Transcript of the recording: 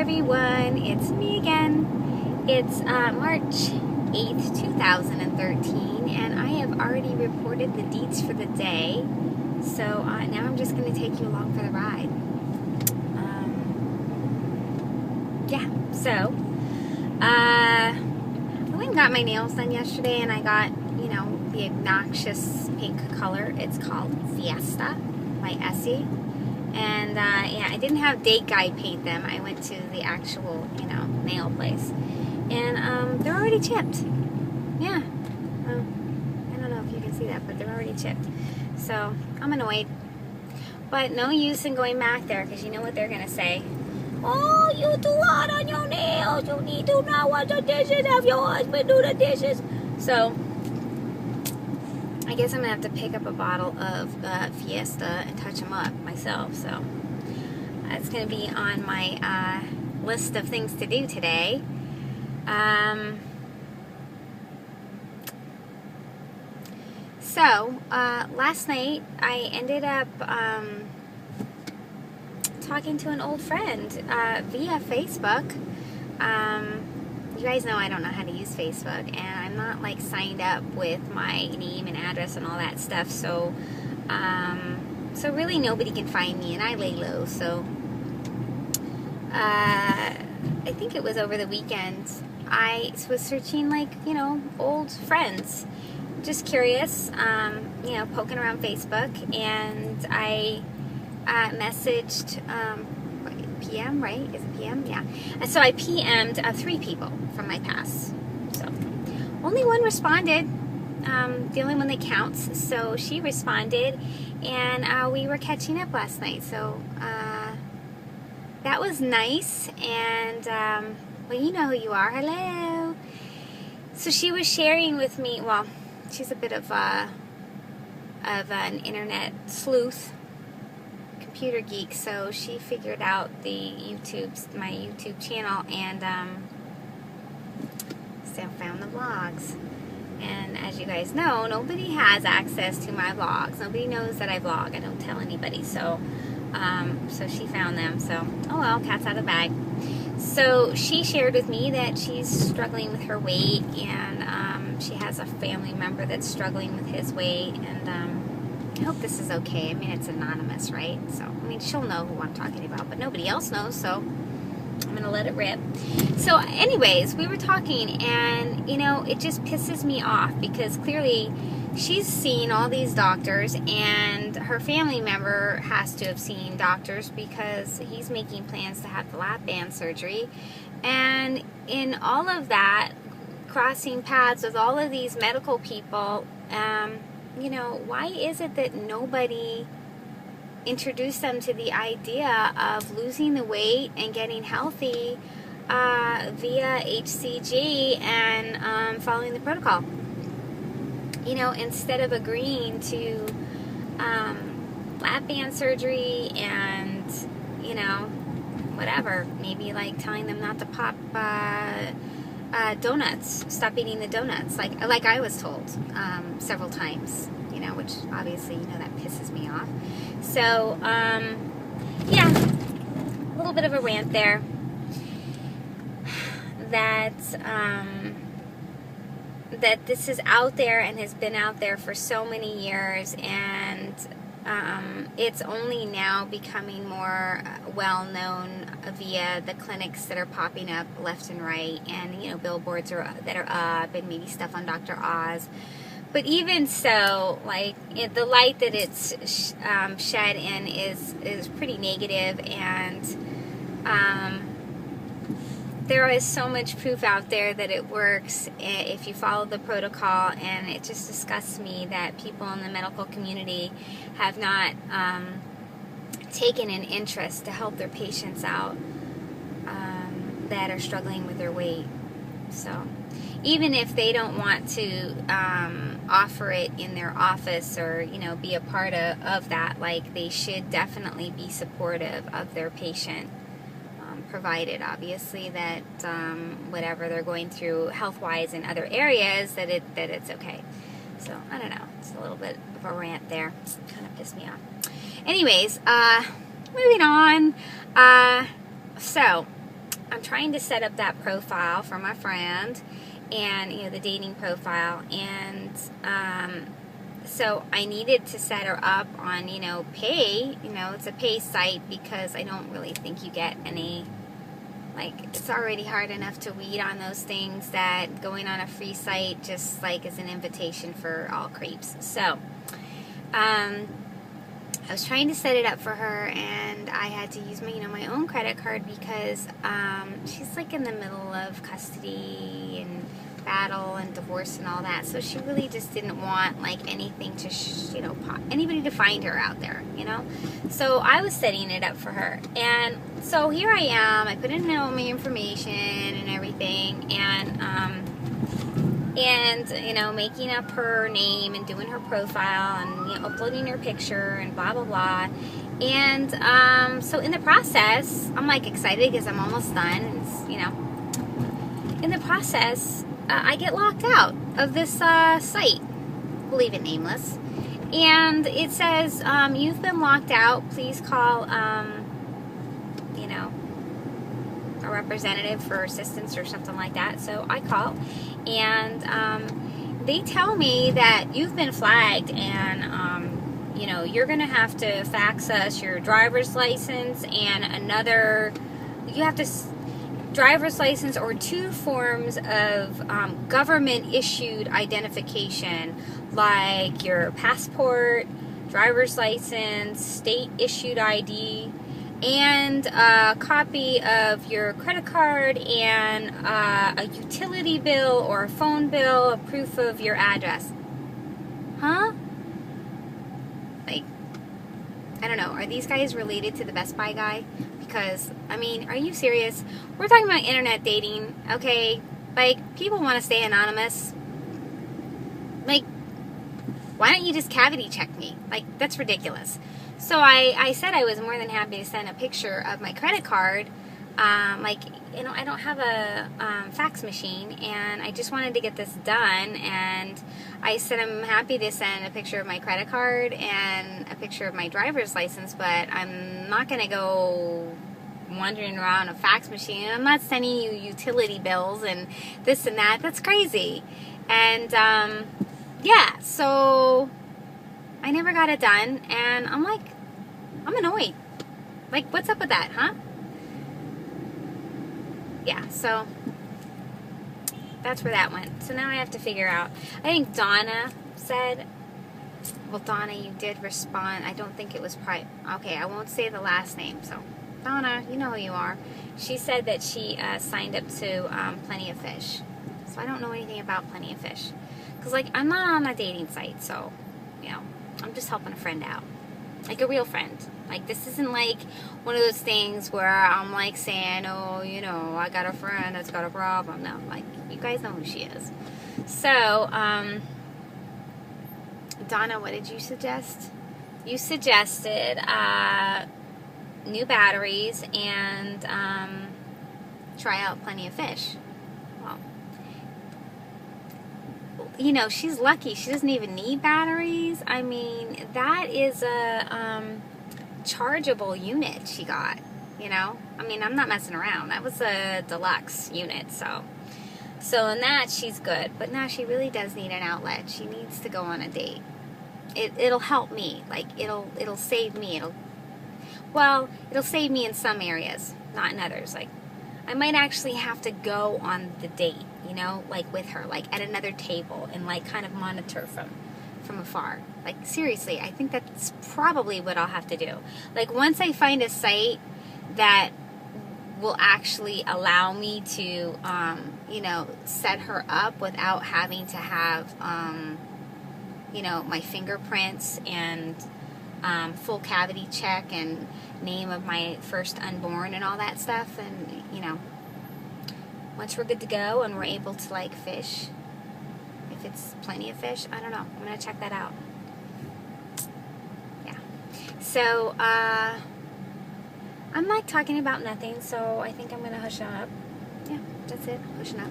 everyone, it's me again. It's March 8th, 2013, and I have already reported the deets for the day. So now I'm just going to take you along for the ride. I went and got my nails done yesterday, and I got, the obnoxious pink color. It's called Fiesta by Essie. And, I didn't have Date Guide paint them. I went to the actual, nail place. And, they're already chipped. Yeah. I don't know if you can see that, but they're already chipped. So, I'm annoyed. But no use in going back there, because you know what they're going to say. Oh, you too hard on your nails. You need to not wash the dishes. Have your husband do the dishes. So, I guess I'm going to have to pick up a bottle of Fiesta and touch them up myself. So, that's going to be on my list of things to do today. Last night I ended up talking to an old friend via Facebook. You guys know I don't know how to use Facebook, and I'm not like signed up with my name and address and all that stuff, so really nobody can find me, and I lay low. So I think it was over the weekend I was searching old friends, just curious, poking around Facebook, and I messaged PM, right? Is it PM? Yeah. And so I PM'd 3 people from my past. So only one responded, the only one that counts. So she responded, and we were catching up last night. So that was nice. And well, you know who you are. Hello. So she was sharing with me. Well, she's a bit of an internet sleuth, computer geek, so she figured out my YouTube channel, and so found the vlogs. And as you guys know, nobody has access to my vlogs. Nobody knows that I vlog. I don't tell anybody. So she found them. So oh well, cat's out of the bag. So she shared with me that she's struggling with her weight, and she has a family member that's struggling with his weight, and I hope this is okay. I mean, it's anonymous, right? So, I mean, she'll know who I'm talking about, but nobody else knows, so I'm going to let it rip. So, anyways, we were talking, and, it just pisses me off, because clearly she's seen all these doctors, and her family member has to have seen doctors, because he's making plans to have the lap band surgery. And in all of that, crossing paths with all of these medical people, why is it that nobody introduced them to the idea of losing the weight and getting healthy via HCG and following the protocol? Instead of agreeing to lap band surgery and, whatever, maybe like telling them not to pop donuts, stop eating the donuts, like I was told several times, which obviously, that pisses me off. So, a little bit of a rant there. That this is out there and has been out there for so many years, and it's only now becoming more well-known via the clinics that are popping up left and right, and billboards that are up, and maybe stuff on Dr. Oz. But even so, the light that it's shed in is pretty negative, and there is so much proof out there that it works if you follow the protocol, and it just disgusts me that people in the medical community have not taken an interest to help their patients out that are struggling with their weight. So even if they don't want to offer it in their office, or be a part of that, they should definitely be supportive of their patient, provided obviously that whatever they're going through health-wise in other areas, that it's okay. So I don't know, it's a little bit of a rant there. Kind of pissed me off. Anyways, moving on. So I'm trying to set up that profile for my friend, and the dating profile, and so I needed to set her up on pay. It's a pay site, because I don't really think you get any. Like, it's already hard enough to weed on those things, that going on a free site just like is an invitation for all creeps. So I was trying to set it up for her, and I had to use my own credit card, because she's like in the middle of custody and battle and divorce and all that. So she really just didn't want like anything to anybody to find her out there, So I was setting it up for her, and so here I am. I put in all my information and everything, and making up her name and doing her profile, and uploading her picture and blah blah blah. And so in the process, I'm like excited because I'm almost done. In the process, I get locked out of this site. We'll leave it nameless. And it says, you've been locked out. Please call, a representative for assistance or something like that. So I call, and they tell me that you've been flagged, and you're going to have to fax us your driver's license and driver's license or 2 forms of government issued identification, like your passport, driver's license, state issued ID, and a copy of your credit card, and a utility bill or a phone bill, a proof of your address. Huh? Like, I don't know. Are these guys related to the Best Buy guy? Because, I mean, are you serious? We're talking about internet dating, okay? Like, people want to stay anonymous. Like, why don't you just cavity check me? Like, that's ridiculous. So I said I was more than happy to send a picture of my credit card. I don't have a fax machine, and I just wanted to get this done. And I said I'm happy to send a picture of my credit card and a picture of my driver's license, but I'm not going to go wandering around a fax machine. I'm not sending you utility bills and this and that. That's crazy. And yeah, so I never got it done, and I'm like, I'm annoyed. Like, what's up with that, huh? Yeah, so that's where that went. So now I have to figure out. I think Donna said, well, Donna, you did respond. I don't think it was okay, I won't say the last name. So, Donna, you know who you are. She said that she signed up to Plenty of Fish. So I don't know anything about Plenty of Fish. Because, like, I'm not on a dating site, so, I'm just helping a friend out. Like a real friend. Like, this isn't like one of those things where I'm like saying, oh, I got a friend that's got a problem. No, like, you guys know who she is. So, Donna, what did you suggest? You suggested new batteries and try out Plenty of Fish. Well, she's lucky. She doesn't even need batteries. I mean, that is a chargeable unit she got, I mean, I'm not messing around. That was a deluxe unit, so in that, she's good. But now she really does need an outlet. She needs to go on a date. It'll help me. Like, it'll save me. It'll save me in some areas, not in others. Like, I might actually have to go on the date, like with her, like at another table, and like kind of monitor from afar. Like, seriously, I think that's probably what I'll have to do. Like, once I find a site that will actually allow me to, set her up without having to have, my fingerprints and full cavity check and name of my first unborn and all that stuff, and once we're good to go and we're able to like fish, if it's Plenty of Fish, I don't know, I'm gonna check that out. Yeah, so I'm like talking about nothing, so I think I'm gonna hush up. Yeah, that's it, hushing up.